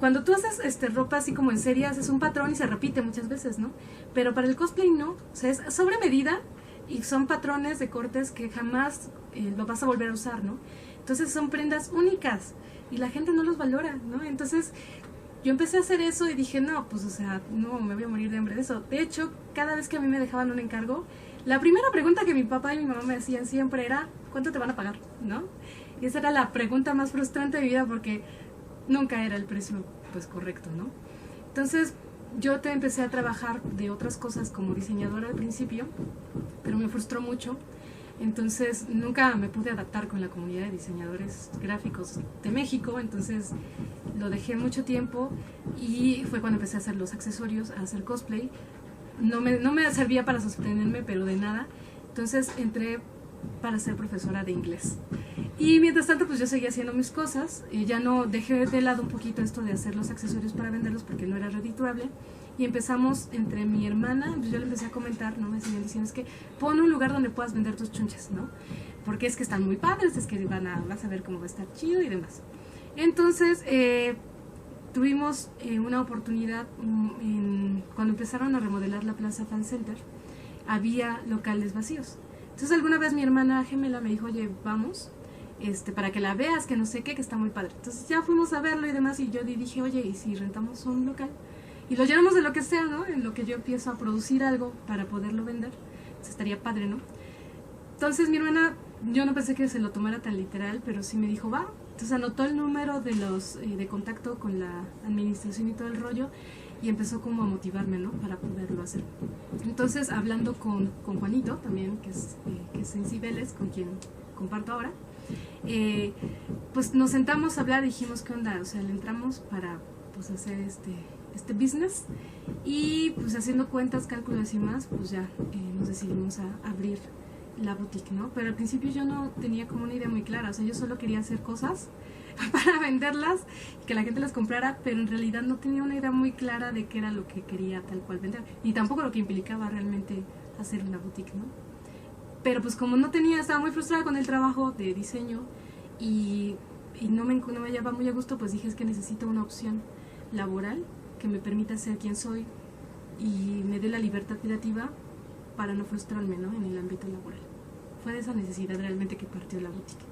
Cuando tú haces ropa así como en serie, haces un patrón y se repite muchas veces, ¿no? Pero para el cosplay no, o sea, es sobre medida y son patrones de cortes que jamás lo vas a volver a usar, ¿no? Entonces son prendas únicas y la gente no los valora, ¿no? Entonces yo empecé a hacer eso y dije, no, pues o sea, no, me voy a morir de hambre de eso. De hecho, cada vez que a mí me dejaban un encargo, la primera pregunta que mi papá y mi mamá me hacían siempre era, ¿cuánto te van a pagar? ¿No? Y esa era la pregunta más frustrante de mi vida porque nunca era el precio pues correcto, ¿no? Entonces yo empecé a trabajar de otras cosas como diseñadora al principio, pero me frustró mucho. Entonces nunca me pude adaptar con la comunidad de diseñadores gráficos de México, entonces lo dejé mucho tiempo y fue cuando empecé a hacer los accesorios, a hacer cosplay. No me servía para sostenerme, pero de nada. Entonces entré para ser profesora de inglés. Y mientras tanto pues yo seguía haciendo mis cosas, ya no dejé de lado un poquito esto de hacer los accesorios para venderlos porque no era redituable. Y empezamos entre mi hermana, pues yo le empecé a comentar, ¿no? Me seguían diciendo, es que pon un lugar donde puedas vender tus chunches, ¿no? Porque es que están muy padres, es que vas a ver cómo va a estar chido y demás. Entonces, tuvimos una oportunidad cuando empezaron a remodelar la Plaza Fan Center, había locales vacíos. Entonces alguna vez mi hermana gemela me dijo, oye, vamos, para que la veas, que no sé qué, que está muy padre. Entonces ya fuimos a verlo y demás, y yo dije, oye, ¿y si rentamos un local? Y lo llenamos de lo que sea, ¿no? En lo que yo empiezo a producir algo para poderlo vender. Entonces estaría padre, ¿no? Entonces mi hermana, yo no pensé que se lo tomara tan literal, pero sí me dijo, va. Entonces anotó el número de contacto con la administración y todo el rollo, y empezó como a motivarme, ¿no? Para poderlo hacer. Entonces, hablando con Juanito también, que es en Cibeles, con quien comparto ahora, pues nos sentamos a hablar y dijimos, ¿qué onda? O sea, le entramos para pues hacer este business, y pues haciendo cuentas, cálculos y más, pues ya nos decidimos a abrir la boutique, ¿no? Pero al principio yo no tenía como una idea muy clara, o sea, yo solo quería hacer cosas para venderlas, que la gente las comprara, pero en realidad no tenía una idea muy clara de qué era lo que quería tal cual vender, ni tampoco lo que implicaba realmente hacer una boutique, ¿no? Pero pues como estaba muy frustrada con el trabajo de diseño y no me llevaba muy a gusto, pues dije, es que necesito una opción laboral que me permita ser quien soy y me dé la libertad creativa para no frustrarme, ¿no? En el ámbito laboral. Fue de esa necesidad realmente que partió la boutique.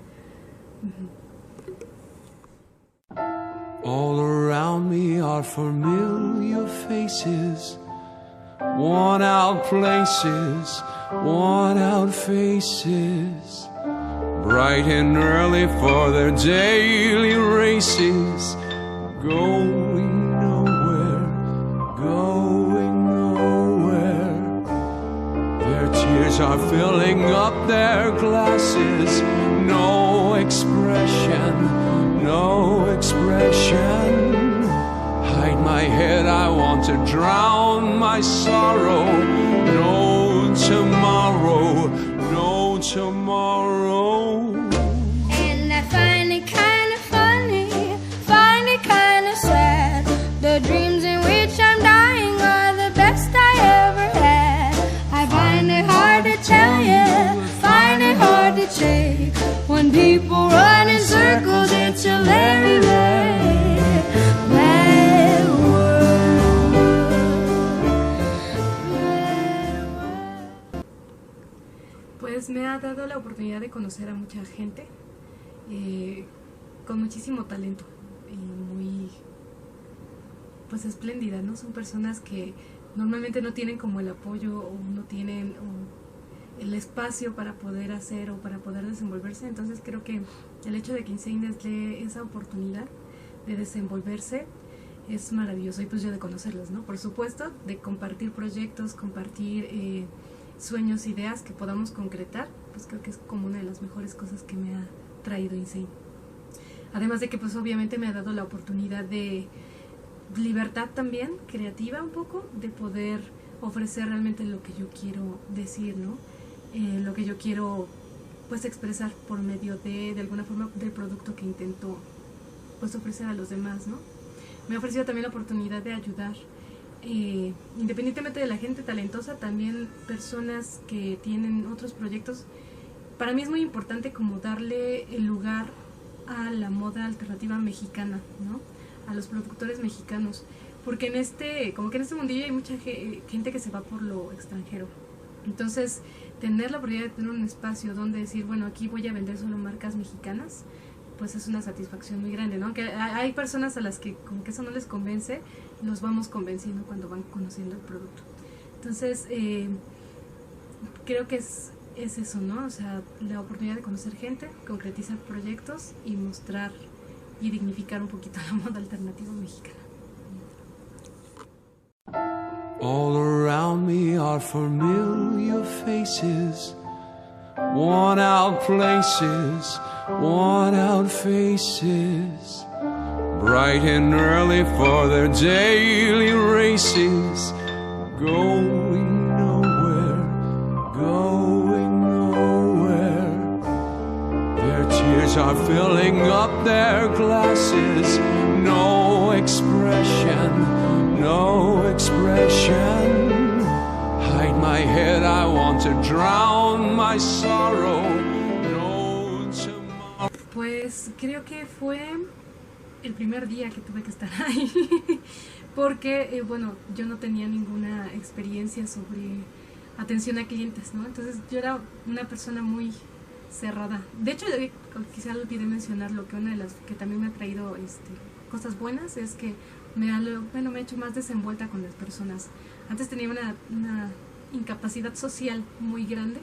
All around me are familiar faces, worn out places, worn out faces, bright and early for their daily races, going nowhere, going nowhere. Their tears are filling up their glasses, no expression, no expression. Hide my head, I want to drown my sorrow. No tomorrow, no tomorrow. And I find it kind of funny, find it kind of sad. The dreams in which I'm dying are the best I ever had. I find it hard to tell you, find it hard to take. When people run in circles, it's a very, very bad world. Pues me ha dado la oportunidad de conocer a mucha gente con muchísimo talento y muy pues espléndida, ¿no? Son personas que normalmente no tienen como el apoyo o no tienen el espacio para poder hacer o para poder desenvolverse. Entonces creo que el hecho de que Insane les dé esa oportunidad de desenvolverse es maravilloso, y pues yo de conocerlos, ¿no? Por supuesto, de compartir proyectos, compartir sueños, ideas que podamos concretar, pues creo que es como una de las mejores cosas que me ha traído Insane. Además de que pues obviamente me ha dado la oportunidad de libertad también, creativa un poco, de poder ofrecer realmente lo que yo quiero decir, ¿no? Lo que yo quiero pues expresar por medio de alguna forma del producto que intento pues ofrecer a los demás, ¿no? Me ha ofrecido también la oportunidad de ayudar, independientemente de la gente talentosa, también personas que tienen otros proyectos. Para mí es muy importante como darle el lugar a la moda alternativa mexicana, ¿no? A los productores mexicanos, porque como que en este mundillo hay mucha gente que se va por lo extranjero. Entonces, tener la oportunidad de tener un espacio donde decir, bueno, aquí voy a vender solo marcas mexicanas, pues es una satisfacción muy grande, ¿no? Que hay personas a las que como que eso no les convence, los vamos convenciendo cuando van conociendo el producto. Entonces, creo que es eso, ¿no? O sea, la oportunidad de conocer gente, concretizar proyectos y mostrar y dignificar un poquito la moda alternativa mexicana. All around me are familiar faces, worn out places, worn out faces, bright and early for their daily races, going nowhere, going nowhere. Their tears are filling up their glasses, no expression, no expression. Hide my head, I want to drown my sorrow. No tomorrow. Pues creo que fue el primer día que tuve que estar ahí, porque, bueno, yo no tenía ninguna experiencia sobre atención a clientes, ¿no? Entonces yo era una persona muy cerrada. De hecho, quizá olvidé mencionarlo, que una de las que también me ha traído cosas buenas es que me ha hecho más desenvuelta con las personas. Antes tenía una incapacidad social muy grande.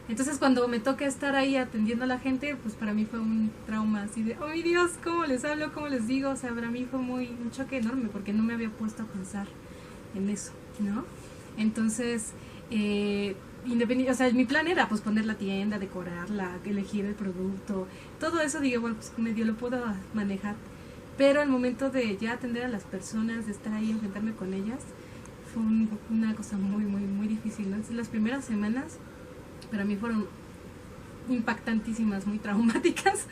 Entonces cuando me toca estar ahí atendiendo a la gente, pues para mí fue un trauma así de, oh mi Dios, ¿cómo les hablo? ¿Cómo les digo? O sea, para mí fue un choque enorme porque no me había puesto a pensar en eso, ¿no? Entonces, o sea, mi plan era pues poner la tienda, decorarla, elegir el producto, todo eso, digo, bueno, pues medio lo puedo manejar. Pero el momento de ya atender a las personas, de estar ahí, enfrentarme con ellas, fue una cosa muy, muy, muy difícil, ¿no? Entonces, las primeras semanas para mí fueron impactantísimas, muy traumáticas,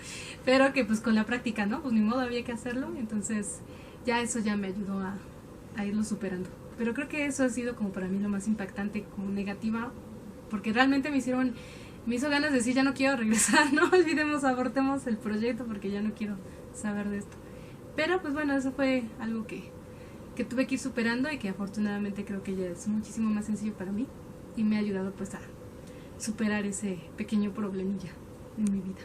pero que pues con la práctica, ¿no? Pues ni modo, había que hacerlo, entonces ya eso ya me ayudó a irlo superando. Pero creo que eso ha sido como para mí lo más impactante, como negativa, porque realmente me hizo ganas de decir, ya no quiero regresar, no olvidemos, abortemos el proyecto porque ya no quiero saber de esto. Pero pues bueno, eso fue algo que tuve que ir superando y que afortunadamente creo que ya es muchísimo más sencillo para mí y me ha ayudado pues a superar ese pequeño problemilla en mi vida.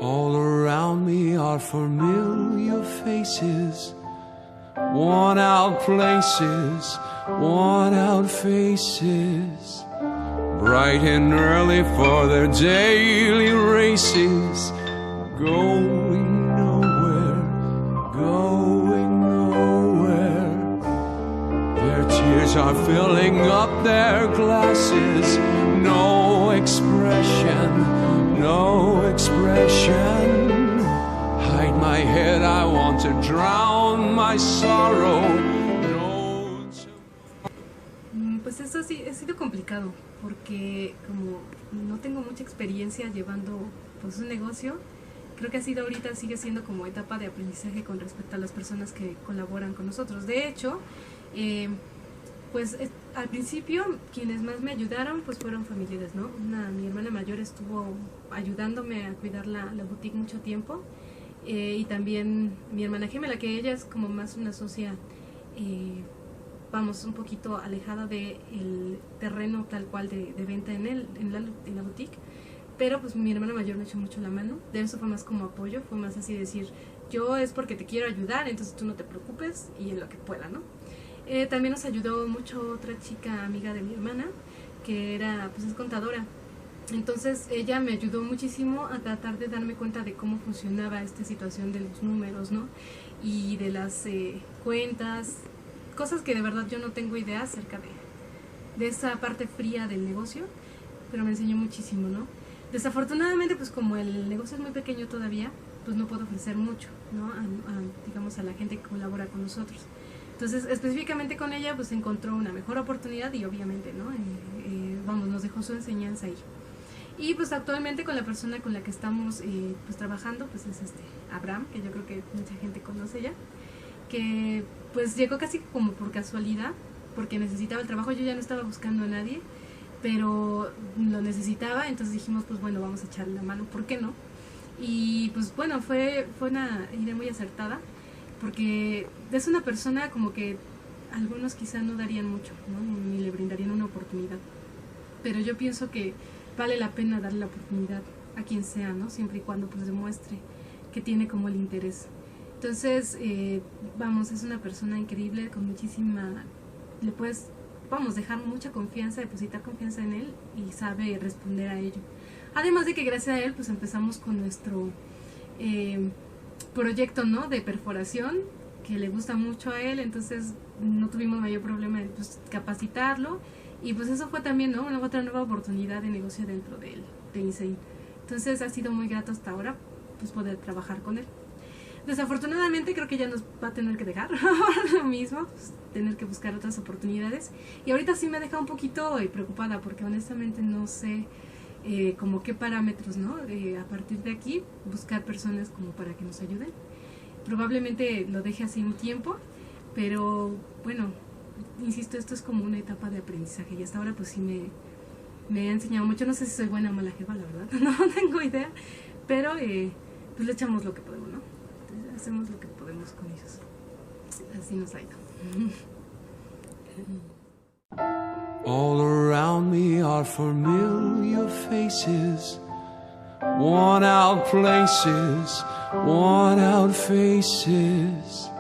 All around me are familiar faces, worn out places, worn out faces, bright and early for their daily races, going nowhere, going nowhere. Their tears are filling up their glasses, no expression, no expression. Hide my head, I want to drown my sorrow. Pues eso sí, ha sido complicado, porque como no tengo mucha experiencia llevando pues un negocio, creo que sigue siendo como etapa de aprendizaje con respecto a las personas que colaboran con nosotros. De hecho, pues al principio quienes más me ayudaron pues fueron familiares, ¿no? Mi hermana mayor estuvo ayudándome a cuidar la boutique mucho tiempo, y también mi hermana gemela, que ella es como más una socia, vamos, un poquito alejada del terreno tal cual de venta en la boutique, pero pues mi hermana mayor me echó mucho la mano. De eso fue más como apoyo, fue más así decir, yo es porque te quiero ayudar, entonces tú no te preocupes y en lo que pueda, ¿no? También nos ayudó mucho otra chica amiga de mi hermana, que es contadora. Entonces ella me ayudó muchísimo a tratar de darme cuenta de cómo funcionaba esta situación de los números, ¿no? Y de las cuentas, cosas que de verdad yo no tengo idea acerca de esa parte fría del negocio, pero me enseñó muchísimo, ¿no? Desafortunadamente, pues como el negocio es muy pequeño todavía, pues no puedo ofrecer mucho, ¿no? Digamos, a la gente que colabora con nosotros. Entonces, específicamente con ella, pues encontró una mejor oportunidad y obviamente, ¿no? Nos dejó su enseñanza ahí. Y pues actualmente con la persona con la que estamos pues trabajando, pues es Abraham, que yo creo que mucha gente conoce ya, que pues llegó casi como por casualidad, porque necesitaba el trabajo, yo ya no estaba buscando a nadie, pero lo necesitaba, entonces dijimos, pues bueno, vamos a echarle la mano, ¿por qué no? Y pues bueno, fue una idea muy acertada, porque es una persona como que algunos quizá no darían mucho, ¿no? Ni le brindarían una oportunidad, pero yo pienso que vale la pena darle la oportunidad a quien sea, ¿no? Siempre y cuando pues demuestre que tiene como el interés. Entonces, vamos, es una persona increíble, con muchísima, le puedes, vamos, dejar mucha confianza, depositar confianza en él y sabe responder a ello. Además de que gracias a él pues empezamos con nuestro proyecto, ¿no? De perforación, que le gusta mucho a él, entonces no tuvimos mayor problema en pues, capacitarlo, y pues eso fue también, ¿no? Otra nueva oportunidad de negocio dentro de INSEIN. Entonces ha sido muy grato hasta ahora pues poder trabajar con él. Desafortunadamente creo que ya nos va a tener que dejar lo mismo, pues, tener que buscar otras oportunidades, y ahorita sí me deja un poquito preocupada porque honestamente no sé como qué parámetros, ¿no? A partir de aquí buscar personas como para que nos ayuden. Probablemente lo deje así un tiempo, pero bueno, insisto, esto es como una etapa de aprendizaje y hasta ahora pues sí me ha enseñado mucho. No sé si soy buena o mala jefa, la verdad, no tengo idea, pero pues le echamos lo que podemos, ¿no? Entonces, hacemos lo que podemos con ellos. Así nos ha ido. All around me are familiar faces, worn out places, worn out faces,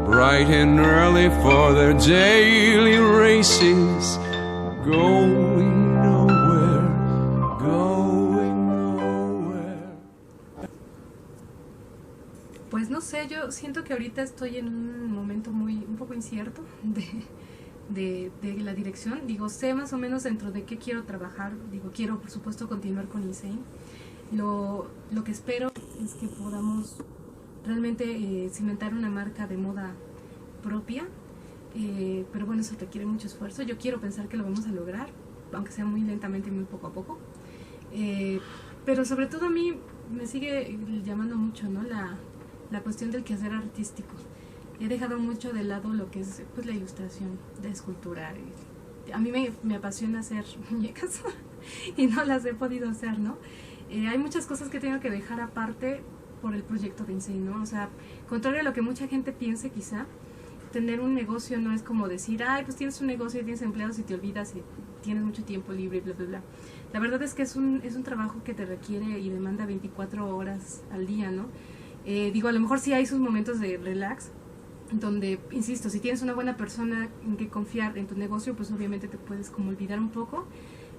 bright and early for their daily races, going nowhere, going nowhere. Pues no sé, yo siento que ahorita estoy en un momento un poco incierto de la dirección. Digo, sé más o menos dentro de qué quiero trabajar. Digo, quiero por supuesto continuar con INSEIN. Lo que espero es que podamos realmente cimentar una marca de moda propia, pero bueno, eso requiere mucho esfuerzo. Yo quiero pensar que lo vamos a lograr, aunque sea muy lentamente y muy poco a poco, pero sobre todo a mí me sigue llamando mucho, ¿no? La cuestión del quehacer artístico. He dejado mucho de lado lo que es pues la ilustración, de escultura. A mí me apasiona hacer muñecas y no las he podido hacer, ¿no? Hay muchas cosas que tengo que dejar aparte por el proyecto de INSEIN, ¿no? O sea, contrario a lo que mucha gente piense quizá, tener un negocio no es como decir, ay, pues tienes un negocio y tienes empleados y te olvidas y tienes mucho tiempo libre y bla, bla, bla. La verdad es que es un trabajo que te requiere y demanda 24 horas al día, ¿no? Digo, a lo mejor sí hay sus momentos de relax, donde, insisto, si tienes una buena persona en que confiar en tu negocio, pues obviamente te puedes como olvidar un poco,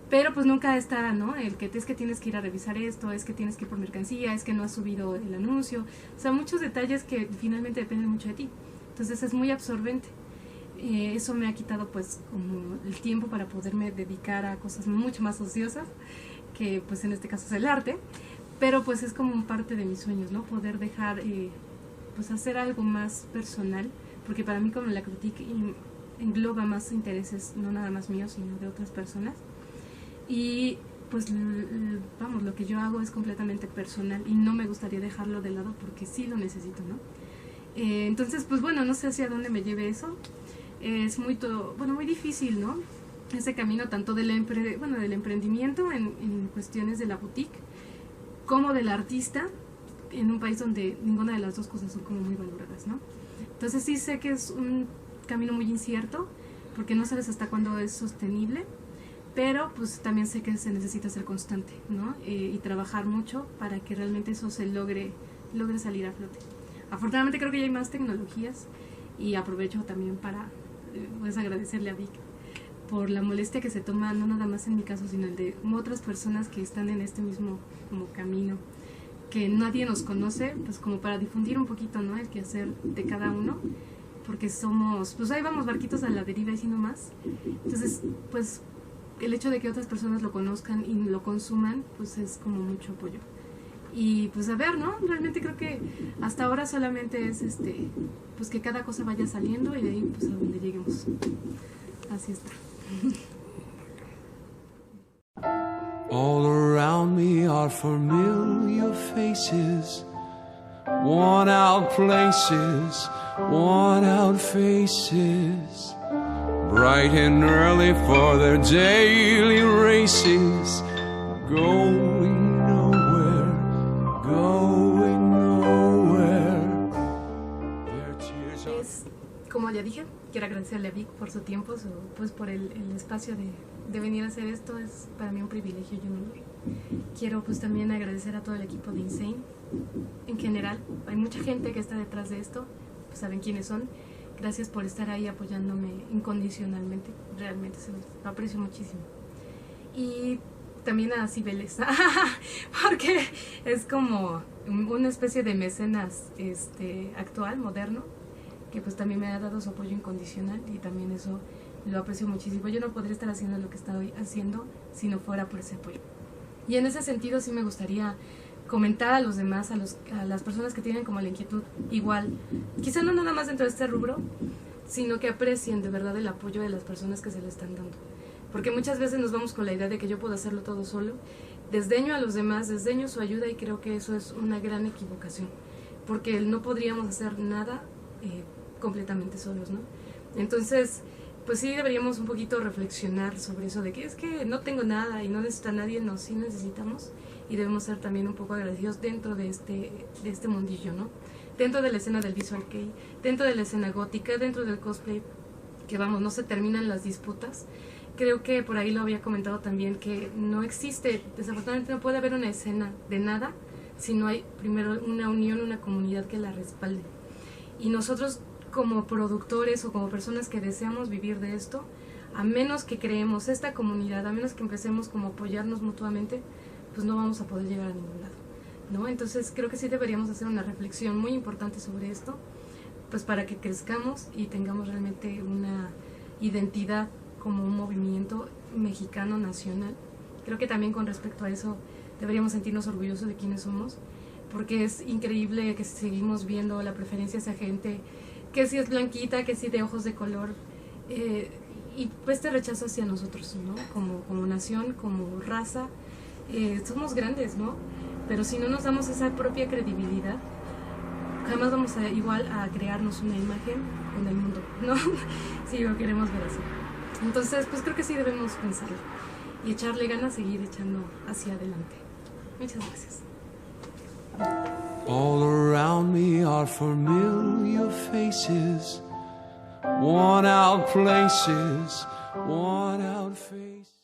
pero pues nunca está, ¿no? El que es que tienes que ir a revisar esto, es que tienes que ir por mercancía, es que no has subido el anuncio, o sea, muchos detalles que finalmente dependen mucho de ti, entonces es muy absorbente. Eso me ha quitado pues como el tiempo para poderme dedicar a cosas mucho más ociosas, que pues en este caso es el arte, pero pues es como parte de mis sueños, ¿no? Poder dejar pues hacer algo más personal, porque para mí como la critique engloba más intereses, no nada más míos, sino de otras personas, y pues vamos, lo que yo hago es completamente personal y no me gustaría dejarlo de lado porque sí lo necesito, ¿no? Entonces pues bueno, no sé hacia dónde me lleve eso. Es muy difícil, ¿no? Ese camino tanto del emprendimiento en cuestiones de la boutique como del artista en un país donde ninguna de las dos cosas son como muy valoradas, ¿no? Entonces sí sé que es un camino muy incierto porque no sabes hasta cuándo es sostenible, pero pues también sé que se necesita ser constante, ¿no? Y trabajar mucho para que realmente eso se logre salir a flote. Afortunadamente creo que ya hay más tecnologías y aprovecho también para pues agradecerle a Vic por la molestia que se toma, no nada más en mi caso, sino el de otras personas que están en este mismo como camino, que nadie nos conoce, pues como para difundir un poquito, ¿no? El quehacer de cada uno, porque somos, pues ahí vamos barquitos a la deriva y si no más. Entonces, pues el hecho de que otras personas lo conozcan y lo consuman, pues es como mucho apoyo. Y pues a ver, ¿no? Realmente creo que hasta ahora solamente es pues que cada cosa vaya saliendo y de ahí pues a donde lleguemos. Así está. All around me are familiar faces, worn out places, worn out faces, bright and early for their daily races, going nowhere, going nowhere. Their tears are... Como ya dije, quiero agradecerle a Vic por su tiempo, pues por el espacio de venir a hacer esto. Es para mí un privilegio y un honor. Quiero pues también agradecer a todo el equipo de Insane. En general, hay mucha gente que está detrás de esto, pues saben quiénes son. Gracias por estar ahí apoyándome incondicionalmente, realmente se lo aprecio muchísimo. Y también a Cibeles, porque es como una especie de mecenas actual, moderno, que pues también me ha dado su apoyo incondicional y también eso lo aprecio muchísimo. Yo no podría estar haciendo lo que estoy haciendo si no fuera por ese apoyo. Y en ese sentido sí me gustaría comentar a los demás, a las personas que tienen como la inquietud igual, quizá no nada más dentro de este rubro, sino que aprecien de verdad el apoyo de las personas que se le están dando. Porque muchas veces nos vamos con la idea de que yo puedo hacerlo todo solo, desdeño a los demás, desdeño su ayuda y creo que eso es una gran equivocación, porque no podríamos hacer nada completamente solos, ¿no? Entonces, pues sí deberíamos un poquito reflexionar sobre eso de que es que no tengo nada y no necesito a nadie, no, sí necesitamos y debemos ser también un poco agradecidos dentro de este mundillo, ¿no? Dentro de la escena del visual kei, dentro de la escena gótica, dentro del cosplay, que vamos, no se terminan las disputas. Creo que por ahí lo había comentado también, que no existe, desafortunadamente no puede haber una escena de nada si no hay primero una unión, una comunidad que la respalde. Y nosotros como productores o como personas que deseamos vivir de esto, a menos que creemos esta comunidad, a menos que empecemos como a apoyarnos mutuamente, pues no vamos a poder llegar a ningún lado, ¿no? Entonces creo que sí deberíamos hacer una reflexión muy importante sobre esto, pues para que crezcamos y tengamos realmente una identidad como un movimiento mexicano nacional. Creo que también con respecto a eso deberíamos sentirnos orgullosos de quiénes somos, porque es increíble que seguimos viendo la preferencia hacia gente que si es blanquita, que si de ojos de color, y pues este rechazo hacia nosotros, ¿no? Como nación, como raza, somos grandes, ¿no? Pero si no nos damos esa propia credibilidad, jamás vamos a crearnos una imagen en el mundo, ¿no? Si lo queremos ver así. Entonces, pues creo que sí debemos pensarlo y echarle ganas, seguir echando hacia adelante. Muchas gracias. All around me are familiar faces, worn out places, worn out faces.